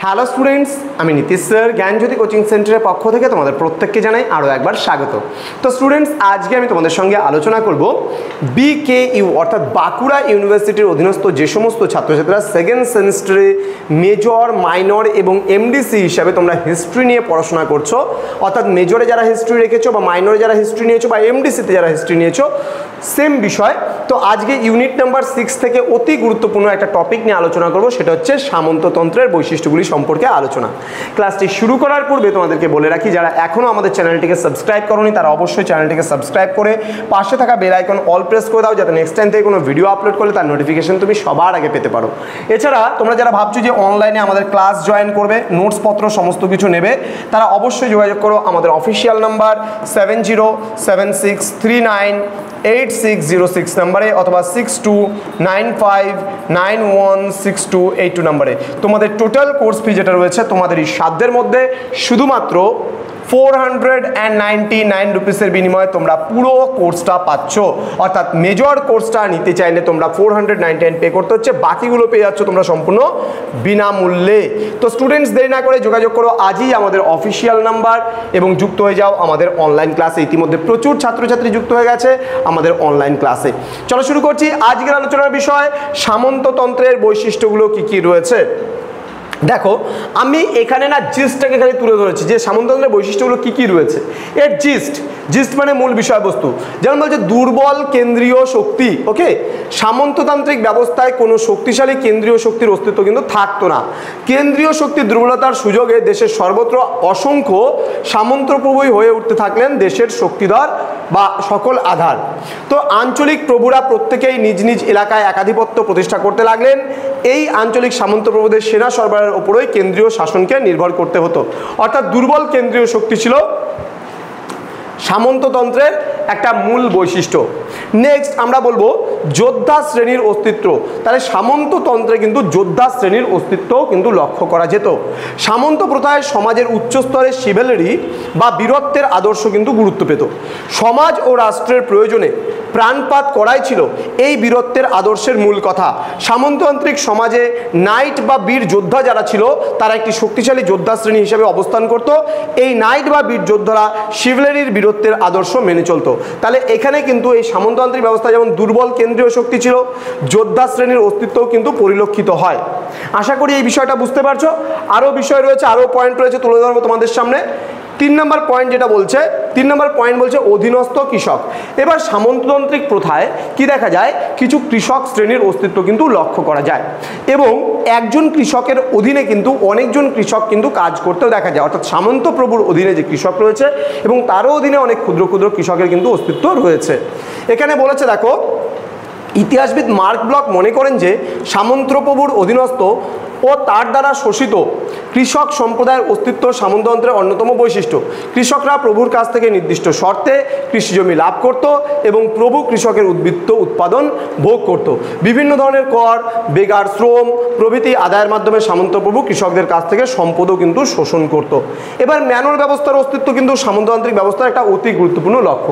Hello students, আমি Nitish sir জ্ঞানজ্যোতি coaching সেন্টারের পক্ষ থেকে তোমাদের প্রত্যেককে জানাই আরও একবার স্বাগত। তো স্টুডেন্টস, আজকে আমি তোমাদের সঙ্গে আলোচনা করব BKU অর্থাৎ বাঁকুড়া ইউনিভার্সিটির অধীনস্থ যে সমস্ত ছাত্রছাত্রীরা সেকেন্ড সেমিস্টারে মেজর, মাইনর এবং এমডিসি হিসাবে তোমরা হিস্ট্রি নিয়ে পড়াশোনা করছো, অর্থাৎ মেজরে যারা হিস্ট্রি রেখেছো বা মাইনরে যারা হিস্ট্রি নিয়েছো বা এমডিসিতে যারা হিস্ট্রি নিয়েছো, সেম বিষয়। তো আজকে ইউনিট নাম্বার 6 থেকে অতি গুরুত্বপূর্ণ একটা টপিক নিয়ে আলোচনা করব, সেটা হচ্ছে সামন্ততন্ত্রের বৈশিষ্ট্যগুলি সম্পর্কে আলোচনা। ক্লাসটি শুরু করার পূর্বে তোমাদেরকে বলে রাখি, যারা এখনও আমাদের চ্যানেলটিকে সাবস্ক্রাইব করোনি তারা অবশ্যই চ্যানেলটিকে সাবস্ক্রাইব করে পাশে থাকা বেল আইকন অল প্রেস করে দাও, যাতে নেক্সট টাইম থেকে কোনো ভিডিও আপলোড করলে তার নোটিফিকেশন তুমি সবার আগে পেতে পারো। এছাড়া তোমরা যারা ভাবছো যে অনলাইনে আমাদের ক্লাস জয়েন করবে, নোটসপত্র সমস্ত কিছু নেবে, তারা অবশ্যই যোগাযোগ করো আমাদের অফিসিয়াল নাম্বার 7076398606 নম্বরে অথবা 6295916282 নম্বরে। তোমাদের টোটাল কোর্স ফি যেটা রয়েছে তোমাদের এই সাধ্যের মধ্যে শুধুমাত্র 499 রুপিসের বিনিময়ে তোমরা পুরো কোর্সটা পাচ্ছ। অর্থাৎ মেজর কোর্সটা নিতে চাইলে তোমরা 499 পে করতে হচ্ছে, বাকিগুলো পেয়ে যাচ্ছ তোমরা সম্পূর্ণ বিনামূল্যে। তো স্টুডেন্টস, দেরি না করে যোগাযোগ করো আজই আমাদের অফিসিয়াল নাম্বার এবং যুক্ত হয়ে যাও আমাদের অনলাইন ক্লাসে। ইতিমধ্যে প্রচুর ছাত্রছাত্রী যুক্ত হয়ে গেছে আমাদের অনলাইন ক্লাসে। চলো শুরু করছি আজকের আলোচনার বিষয়, সামন্ততন্ত্রের বৈশিষ্ট্যগুলো কি কি রয়েছে। দেখো, আমি এখানে না জিস্টটাকে খালি তুলে ধরেছি যে সামন্ততন্ত্রের বৈশিষ্ট্যগুলো কি কি রয়েছে। এর জিস্ট মানে মূল বিষয়বস্তু। যেমন বলছে দুর্বল কেন্দ্রীয় শক্তি। ওকে, সামন্ততান্ত্রিক ব্যবস্থায় কোনো শক্তিশালী কেন্দ্রীয় শক্তির অস্তিত্ব কিন্তু থাকতো না। কেন্দ্রীয় শক্তির দুর্বলতার সুযোগে দেশের সর্বত্র অসংখ্য সামন্তপ্রভুই হয়ে উঠতে থাকলেন দেশের শক্তিধর বা সকল আধার। তো আঞ্চলিক প্রভুরা প্রত্যেকেই নিজ নিজ এলাকায় একাধিপত্য প্রতিষ্ঠা করতে লাগলেন। এই আঞ্চলিক সামন্তপ্রভুদের সেনা সরবরাহের উপরই কেন্দ্রীয় শাসনকে নির্ভর করতে হতো। অর্থাৎ দুর্বল কেন্দ্রীয় শক্তি ছিল সামন্ততন্ত্রের একটা মূল বৈশিষ্ট্য। নেক্সট আমরা বলবো যোদ্ধা শ্রেণীর অস্তিত্ব। তাহলে সামন্ততন্ত্রে কিন্তু যোদ্ধা শ্রেণীর অস্তিত্বও কিন্তু লক্ষ্য করা যেত। সামন্ত প্রথায় সমাজের উচ্চস্তরের শিভেলরি বা বীরত্বের আদর্শ কিন্তু গুরুত্ব পেত। সমাজ ও রাষ্ট্রের প্রয়োজনে প্রাণপাত করাই ছিল এই বীরত্বের আদর্শের মূল কথা। সামন্ততান্ত্রিক সমাজে নাইট বা বীর যোদ্ধা যারা ছিল তারা একটি শক্তিশালী যোদ্ধা শ্রেণী হিসেবে অবস্থান করত। এই নাইট বা বীর যোদ্ধারা শিভেলরির বীরত্বের আদর্শ মেনে চলত। তাহলে এখানে কিন্তু এই সামন্ততান্ত্রিক ব্যবস্থা যেমন দুর্বল কেন্দ্রীয় শক্তি ছিল, যোদ্ধা শ্রেণীর অস্তিত্বও কিন্তু পরিলক্ষিত হয়। আশা করি এই বিষয়টা বুঝতে পারছো। আরও বিষয় রয়েছে, আরও পয়েন্ট রয়েছে, তুলে ধরবো তোমাদের সামনে। 3 নম্বর পয়েন্ট যেটা বলছে, 3 নম্বর পয়েন্ট বলছে অধীনস্থ কৃষক। এবার সামন্ততান্ত্রিক প্রথায় কি দেখা যায়, কিছু কৃষক শ্রেণীর অস্তিত্ব কিন্তু লক্ষ্য করা যায় এবং একজন কৃষকের অধীনে কিন্তু অনেকজন কৃষক কিন্তু কাজ করতেও দেখা যায়। অর্থাৎ সামন্ত প্রভুর অধীনে যে কৃষক রয়েছে এবং তারও অধীনে অনেক ক্ষুদ্র ক্ষুদ্র কৃষকের কিন্তু অস্তিত্ব রয়েছে। এখানে বলেছে, দেখো, ইতিহাসবিদ মার্ক ব্লক মনে করেন যে সামন্তপ্রভুর অধীনস্থ ও তার দ্বারা শোষিত কৃষক সম্প্রদায়ের অস্তিত্ব সামন্ততন্ত্রের অন্যতম বৈশিষ্ট্য। কৃষকরা প্রভুর কাছ থেকে নির্দিষ্ট শর্তে কৃষিজমি লাভ করত এবং প্রভু কৃষকের উদ্বৃত্ত উৎপাদন ভোগ করত। বিভিন্ন ধরনের কর, বেগার শ্রম প্রভৃতি আদায়ের মাধ্যমে সামন্তপ্রভু কৃষকদের কাছ থেকে সম্পদও কিন্তু শোষণ করত। এবার ম্যানর ব্যবস্থার অস্তিত্ব কিন্তু সামন্ততান্ত্রিক ব্যবস্থার একটা অতি গুরুত্বপূর্ণ লক্ষ্য।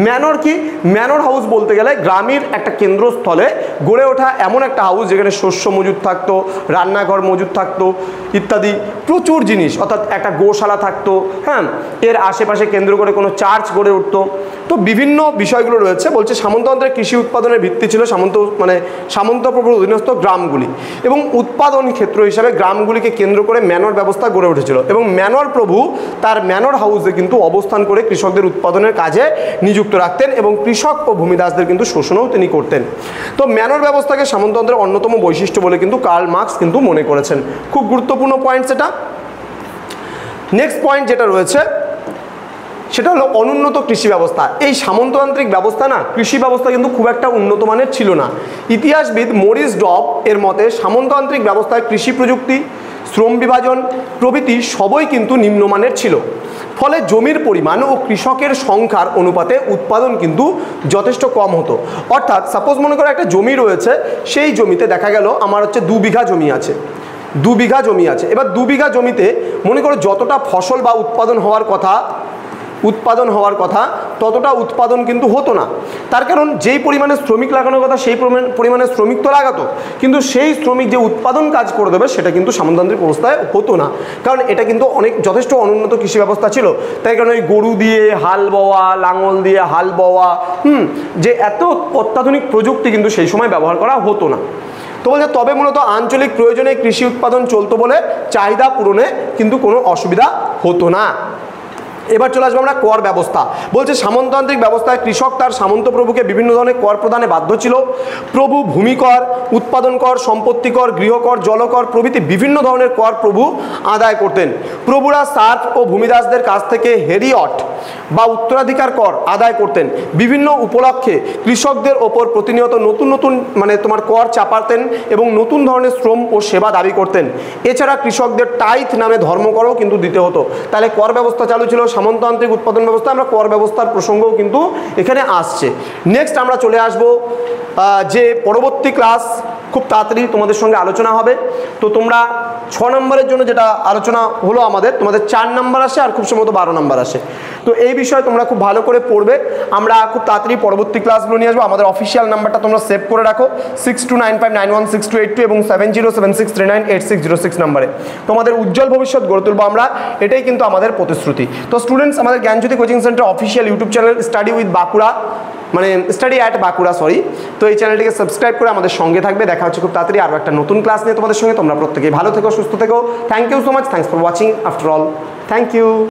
ম্যানর কি? ম্যানর হাউস বলতে গেলে গ্রামের একটা কেন্দ্রস্থলে গড়ে ওঠা এমন একটা হাউস যেখানে শস্য মজুদ থাকতো, রান্নাঘর মজুদ থাকতো ইত্যাদি প্রচুর জিনিস। অর্থাৎ একটা গোশালা থাকতো, হ্যাঁ, এর আশেপাশে কেন্দ্র করে কোনো চার্চ গড়ে উঠতো। তো বিভিন্ন বিষয়গুলো রয়েছে। বলছে সামন্ততন্ত্রের কৃষি উৎপাদনের ভিত্তি ছিল সামন্তপ্রভুর অধীনস্থ গ্রামগুলি এবং উৎপাদন ক্ষেত্র হিসাবে গ্রামগুলিকে কেন্দ্র করে ম্যানর ব্যবস্থা গড়ে উঠেছিল এবং ম্যানর প্রভু তার ম্যানর হাউসে কিন্তু অবস্থান করে কৃষকদের উৎপাদনের কাজে নিযুক্ত রাখতেন এবং কৃষক ও ভূমিদাসদের কিন্তু শোষণও তিনি করতেন। তো ম্যানর ব্যবস্থাকে সামন্ততন্ত্রের অন্যতম বৈশিষ্ট্য বলে কিন্তু কার্ল মার্কস কিন্তু মনে করেছেন। খুব গুরুত্বপূর্ণ পয়েন্ট সেটা। নেক্সট পয়েন্ট যেটা রয়েছে সেটা হলো অনুন্নত কৃষি ব্যবস্থা। এই সামন্ততান্ত্রিক ব্যবস্থা না, কৃষি ব্যবস্থা কিন্তু খুব একটা উন্নত মানের ছিল না। ইতিহাসবিদ মরিস ডব এর মতে সামন্ততান্ত্রিক ব্যবস্থায় কৃষি প্রযুক্তি, শ্রম বিভাজন প্রভৃতি সবই কিন্তু নিম্নমানের ছিল। ফলে জমির পরিমাণ ও কৃষকের সংখ্যার অনুপাতে উৎপাদন কিন্তু যথেষ্ট কম হতো। অর্থাৎ সাপোজ মনে করো একটা জমি রয়েছে, সেই জমিতে দেখা গেল আমার হচ্ছে 2 বিঘা জমি আছে, 2 বিঘা জমি আছে। এবার 2 বিঘা জমিতে মনে করো যতটা ফসল বা উৎপাদন হওয়ার কথা ততটা উৎপাদন কিন্তু হতো না। তার কারণ যেই পরিমাণে শ্রমিক লাগানোর কথা সেই পরিমাণে শ্রমিক তো লাগাতো, কিন্তু সেই শ্রমিক যে উৎপাদন কাজ করে দেবে সেটা কিন্তু সামন্ততান্ত্রিক অবস্থায় হতো না, কারণ এটা কিন্তু যথেষ্ট অনুন্নত কৃষি ব্যবস্থা ছিল। তাই কারণ ওই গরু দিয়ে হাল বওয়া, লাঙল দিয়ে হাল বওয়া, যে এত অত্যাধুনিক প্রযুক্তি কিন্তু সেই সময় ব্যবহার করা হতো না। তো বলছে তবে মূলত আঞ্চলিক প্রয়োজনে কৃষি উৎপাদন চলতো বলে চাহিদা পূরণে কিন্তু কোনো অসুবিধা হতো না। এবার চলে আসবো আমরা কর ব্যবস্থা। বলছে সামন্ততান্ত্রিক ব্যবস্থায় কৃষক তার সামন্ত প্রভুকে বিভিন্ন ধরনের কর প্রদানে বাধ্য ছিল। প্রভু ভূমিকর, উৎপাদন কর, সম্পত্তি কর, গৃহকর, জলকর প্রভৃতি বিভিন্ন ধরনের কর প্রভু আদায় করতেন। প্রভুরা সার্ফ ও ভূমিদাসদের কাছ থেকে হেরিয়ট বা উত্তরাধিকার কর আদায় করতেন। বিভিন্ন উপলক্ষে কৃষকদের ওপর প্রতিনিয়ত নতুন নতুন কর চাপাতেন এবং নতুন ধরনের শ্রম ও সেবা দাবি করতেন। এছাড়া কৃষকদের টাইথ নামে ধর্মকরও কিন্তু দিতে হতো। তাহলে কর ব্যবস্থা চালু ছিল, সামন্ততান্ত্রিক উৎপাদন ব্যবস্থা, আমরা কর ব্যবস্থার প্রসঙ্গও কিন্তু এখানে আসছে। নেক্সট আমরা চলে আসব যে পরবর্তী ক্লাস খুব তাড়াতাড়ি তোমাদের সঙ্গে আলোচনা হবে। তো তোমরা 6 নম্বরের জন্য যেটা আলোচনা হলো তোমাদের 4 নম্বর আসে আর খুব সম্ভবত 12 নম্বর আসে। তো এই বিষয়ে তোমরা খুব ভালো করে পড়বে। আমরা খুব তাড়াতাড়ি পরবর্তী ক্লাসগুলো নিয়ে আসবো। আমাদের অফিসিয়াল নাম্বারটা তোমরা সেভ করে রাখো 6295916282 এবং 7076398606 নম্বরে। তোমাদের উজ্জ্বল ভবিষ্যৎ গড়ে তুলবো আমরা, এটাই কিন্তু আমাদের প্রতিশ্রুতি। তো স্টুডেন্টস, আমাদের Gyanjyoti coaching centre official YouTube channel study with Bankura, study at Bankura, তো এই চ্যানেলটিকে সাবস্ক্রাইব করে আমাদের সঙ্গে থাকবে। দেখা হচ্ছে খুব তাড়াতাড়ি আরও একটা নতুন ক্লাস নিয়ে তোমাদের সঙ্গে। তোমরা প্রত্যেকেই ভালো থেকো, সুস্থ থেকো। Thank you so much, thanks for watching after all, thank you.